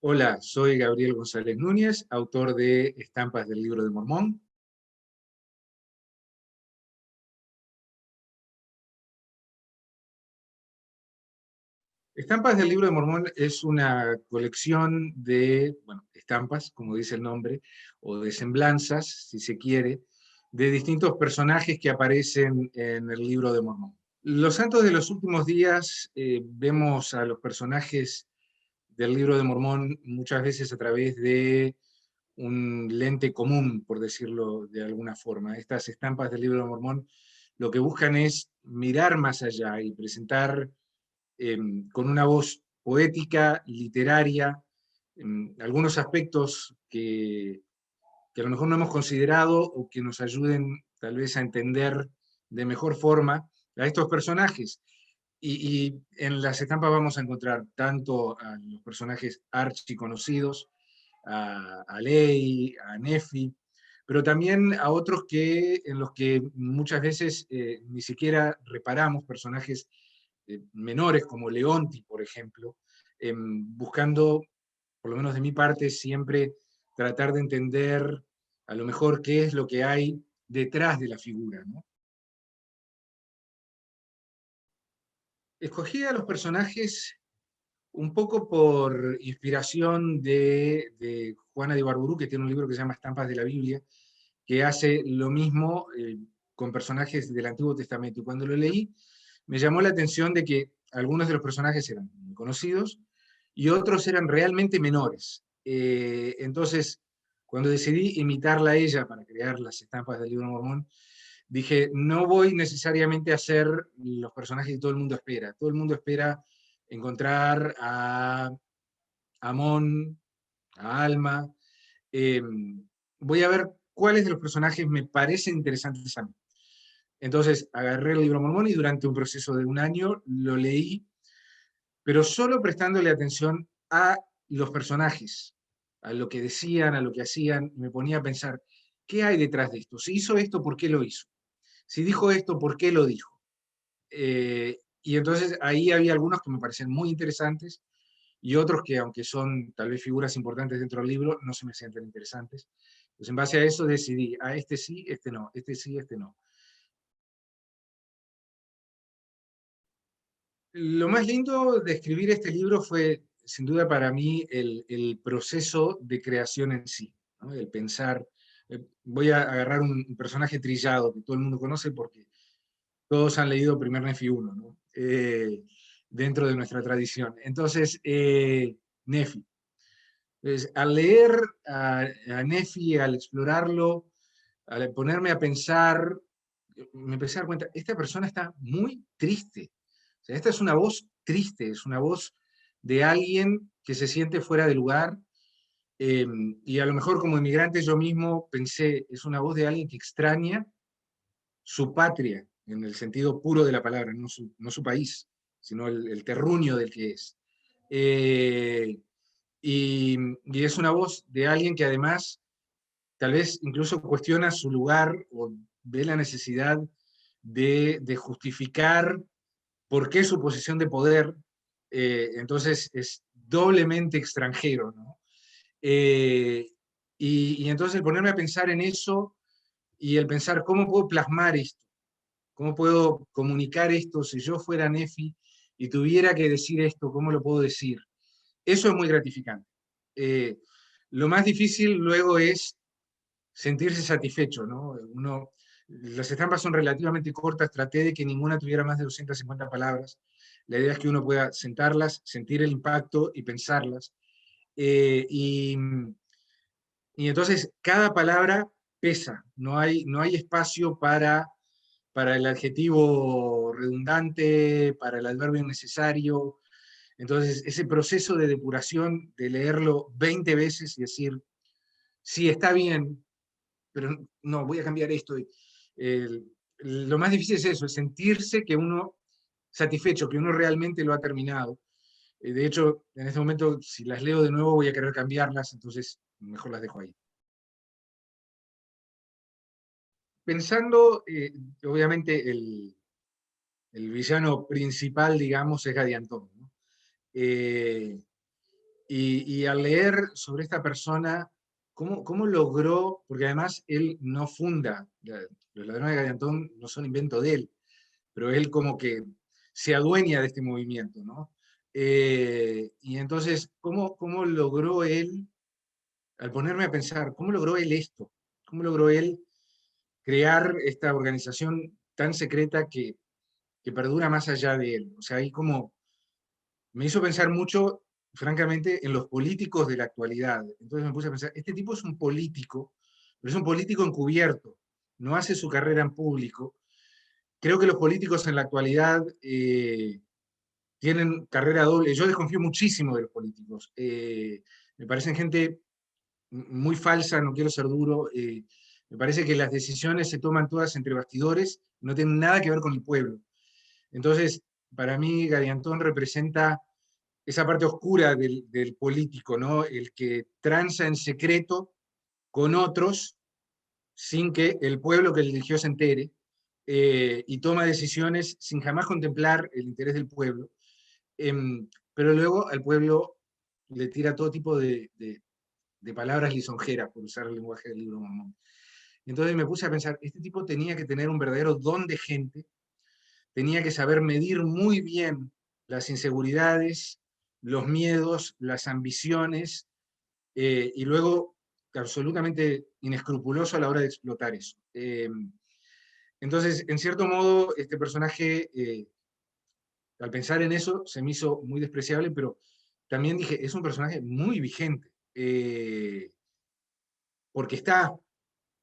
Hola, soy Gabriel González Núñez, autor de Estampas del Libro de Mormón. Estampas del Libro de Mormón es una colección de, bueno, estampas, como dice el nombre, o de semblanzas, si se quiere, de distintos personajes que aparecen en el Libro de Mormón. Los santos de los últimos días vemos a los personajes del Libro de Mormón muchas veces a través de un lente común, por decirlo de alguna forma. Estas estampas del Libro de Mormón lo que buscan es mirar más allá y presentar con una voz poética, literaria, algunos aspectos que a lo mejor no hemos considerado o que nos ayuden tal vez a entender de mejor forma a estos personajes. Y en las estampas vamos a encontrar tanto a los personajes archiconocidos, a Ley, a Nefi, pero también a otros en los que muchas veces ni siquiera reparamos, personajes menores como Leonti, por ejemplo, buscando, por lo menos de mi parte, siempre tratar de entender a lo mejor qué es lo que hay detrás de la figura, ¿no? Escogí a los personajes un poco por inspiración de Juana de Ibarburu, que tiene un libro que se llama Estampas de la Biblia, que hace lo mismo con personajes del Antiguo Testamento. Y cuando lo leí, me llamó la atención de que algunos de los personajes eran muy conocidos y otros eran realmente menores. Entonces, cuando decidí imitarla a ella para crear las estampas del Libro de Mormón, dije, no voy necesariamente a ser los personajes que todo el mundo espera. Todo el mundo espera encontrar a Amón, a Alma. eh, Voy a ver cuáles de los personajes me parecen interesantes a mí. Entonces agarré el Libro de Mormón y durante un proceso de un año lo leí, pero solo prestándole atención a los personajes, a lo que decían, a lo que hacían, y me ponía a pensar, ¿qué hay detrás de esto? Si hizo esto, ¿por qué lo hizo? Si dijo esto, ¿por qué lo dijo? Y entonces ahí había algunos que me parecían muy interesantes y otros que, aunque son tal vez figuras importantes dentro del libro, no se me hacían tan interesantes. Entonces, en base a eso decidí, a este sí, este no, este sí, este no. Lo más lindo de escribir este libro fue, sin duda para mí, el proceso de creación en sí, ¿no? El pensar, voy a agarrar un personaje trillado que todo el mundo conoce porque todos han leído Primer Nefi 1, ¿no? Dentro de nuestra tradición. Entonces, Nefi. Entonces, al leer a Nefi, al explorarlo, al ponerme a pensar, me empecé a dar cuenta, esta persona está muy triste. O sea, esta es una voz triste, es una voz de alguien que se siente fuera de lugar, y a lo mejor como inmigrante yo mismo pensé, es una voz de alguien que extraña su patria, en el sentido puro de la palabra, no su país, sino el terruño del que es. Eh, y es una voz de alguien que además tal vez incluso cuestiona su lugar o ve la necesidad de justificar por qué su posición de poder, entonces es doblemente extranjero, ¿no? Eh, y entonces el ponerme a pensar en eso y el pensar cómo puedo plasmar esto, cómo puedo comunicar esto si yo fuera Nefi y tuviera que decir esto, cómo lo puedo decir. Eso es muy gratificante. Eh, lo más difícil luego es sentirse satisfecho, ¿no? Las estampas son relativamente cortas, traté de que ninguna tuviera más de 250 palabras. La idea es que uno pueda sentarlas, sentir el impacto y pensarlas. Eh, y, y entonces cada palabra pesa, no hay espacio para el adjetivo redundante, para el adverbio innecesario. Entonces ese proceso de depuración, de leerlo 20 veces y decir, sí, está bien, pero no, voy a cambiar esto. Lo más difícil es eso, es sentirse que uno satisfecho, que uno realmente lo ha terminado. De hecho, en este momento, si las leo de nuevo, voy a querer cambiarlas, entonces mejor las dejo ahí. Pensando, obviamente, el villano principal, digamos, es Gadiantón, ¿no? Eh, Y al leer sobre esta persona, cómo logró, porque además él no funda, los ladrones de Gadiantón no son invento de él, pero él como que se adueña de este movimiento, ¿no? Y entonces, ¿cómo logró él, al ponerme a pensar, cómo logró él esto? ¿Cómo logró él crear esta organización tan secreta que perdura más allá de él? O sea, ahí como me hizo pensar mucho, francamente, en los políticos de la actualidad. Entonces me puse a pensar, este tipo es un político, pero es un político encubierto, no hace su carrera en público. Creo que los políticos en la actualidad tienen carrera doble. Yo desconfío muchísimo de los políticos. Me parecen gente muy falsa, no quiero ser duro. Me parece que las decisiones se toman todas entre bastidores, no tienen nada que ver con el pueblo. Entonces, para mí, Gadiantón representa esa parte oscura del político, ¿no? El que tranza en secreto con otros sin que el pueblo que le eligió se entere, y toma decisiones sin jamás contemplar el interés del pueblo, pero luego al pueblo le tira todo tipo de palabras lisonjeras, por usar el lenguaje del libro Mormón. Entonces me puse a pensar, este tipo tenía que tener un verdadero don de gente, tenía que saber medir muy bien las inseguridades, los miedos, las ambiciones, y luego absolutamente inescrupuloso a la hora de explotar eso. Entonces, en cierto modo, este personaje, al pensar en eso, se me hizo muy despreciable, pero también dije, es un personaje muy vigente, porque está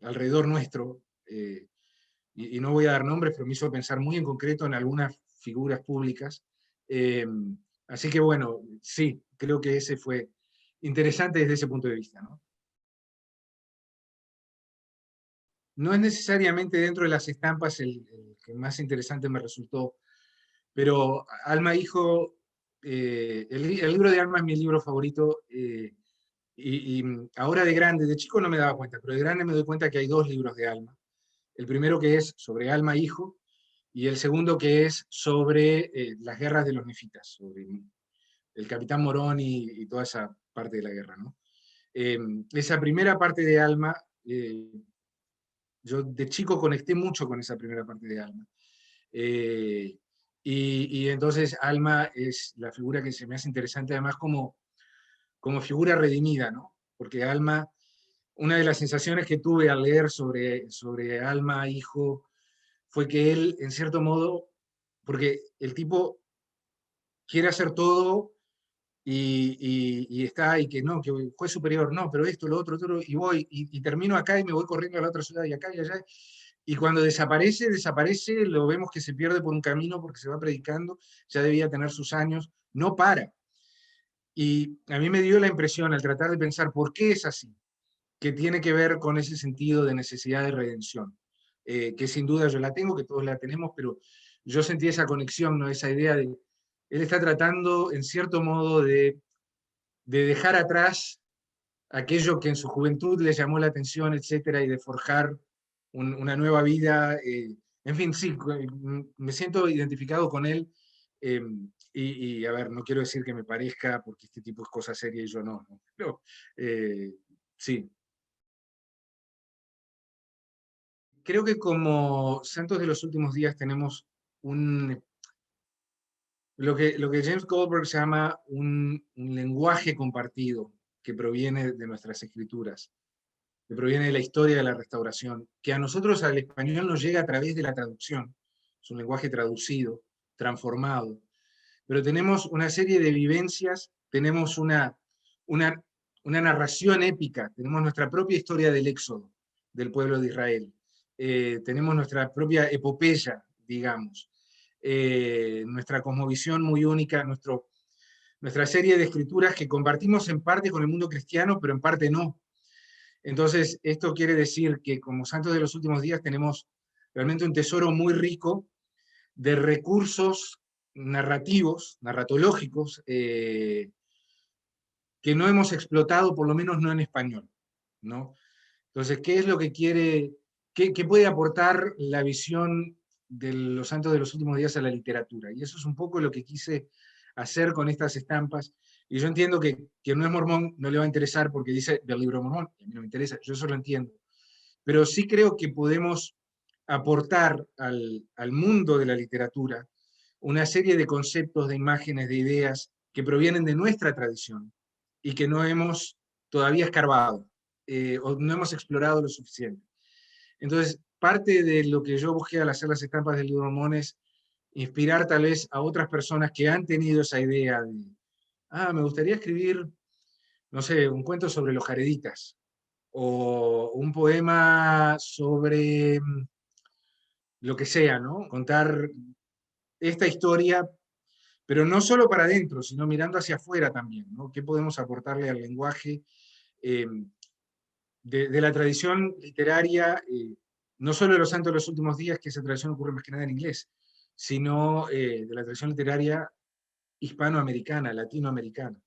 alrededor nuestro, y no voy a dar nombres, pero me hizo pensar muy en concreto en algunas figuras públicas. Eh, Así que bueno, sí, creo que ese fue interesante desde ese punto de vista, ¿no? No es necesariamente dentro de las estampas el que más interesante me resultó, pero Alma Hijo, el libro de Alma es mi libro favorito, y ahora de grande, de chico no me daba cuenta, pero de grande me doy cuenta que hay dos libros de Alma. El primero que es sobre Alma Hijo, y el segundo que es sobre las guerras de los nefitas, sobre el capitán Morón y toda esa parte de la guerra, ¿no? Esa primera parte de Alma, yo de chico conecté mucho con esa primera parte de Alma. Eh, y entonces Alma es la figura que se me hace interesante, además como figura redimida, ¿no? Porque Alma, una de las sensaciones que tuve al leer sobre Alma, hijo, fue que él, en cierto modo, porque el tipo quiere hacer todo y está, y que no, que fue superior, no, pero esto, lo otro, y voy, y termino acá y me voy corriendo a la otra ciudad, y acá y allá, y cuando desaparece, lo vemos que se pierde por un camino porque se va predicando, ya debía tener sus años, no para. Y a mí me dio la impresión al tratar de pensar por qué es así, que tiene que ver con ese sentido de necesidad de redención, que sin duda yo la tengo, que todos la tenemos, pero yo sentí esa conexión, ¿no? Esa idea de, él está tratando en cierto modo de dejar atrás aquello que en su juventud le llamó la atención, etcétera, y de forjar una nueva vida. En fin, sí, me siento identificado con él. eh, a ver, no quiero decir que me parezca, porque este tipo es cosa seria y yo no, ¿no? Pero eh, sí, creo que como santos de los últimos días tenemos un, lo que James Goldberg llama un lenguaje compartido que proviene de nuestras escrituras, que proviene de la historia de la restauración, que a nosotros al español nos llega a través de la traducción. Es un lenguaje traducido, transformado, pero tenemos una serie de vivencias, tenemos una, una narración épica, tenemos nuestra propia historia del éxodo del pueblo de Israel, tenemos nuestra propia epopeya, digamos, nuestra cosmovisión muy única, nuestra serie de escrituras que compartimos en parte con el mundo cristiano, pero en parte no. Entonces, esto quiere decir que como santos de los últimos días tenemos realmente un tesoro muy rico de recursos narrativos, narratológicos, que no hemos explotado, por lo menos no en español, ¿no? Entonces, ¿qué es lo que quiere, qué puede aportar la visión de los santos de los últimos días a la literatura? Y eso es un poco lo que quise hacer con estas estampas. Y yo entiendo que no es mormón, no le va a interesar porque dice del libro mormón, y a mí no me interesa, yo eso lo entiendo. Pero sí creo que podemos aportar al mundo de la literatura una serie de conceptos, de imágenes, de ideas que provienen de nuestra tradición y que no hemos todavía escarbado o no hemos explorado lo suficiente. Entonces, parte de lo que yo busqué al hacer las estampas del libro mormón es inspirar tal vez a otras personas que han tenido esa idea de, me gustaría escribir, no sé, un cuento sobre los jareditas, o un poema sobre lo que sea, ¿no? Contar esta historia, pero no solo para adentro, sino mirando hacia afuera también, ¿no? ¿Qué podemos aportarle al lenguaje eh, de la tradición literaria, no solo de los santos de los últimos días, que esa tradición ocurre más que nada en inglés, sino de la tradición literaria hispanoamericana, latinoamericana?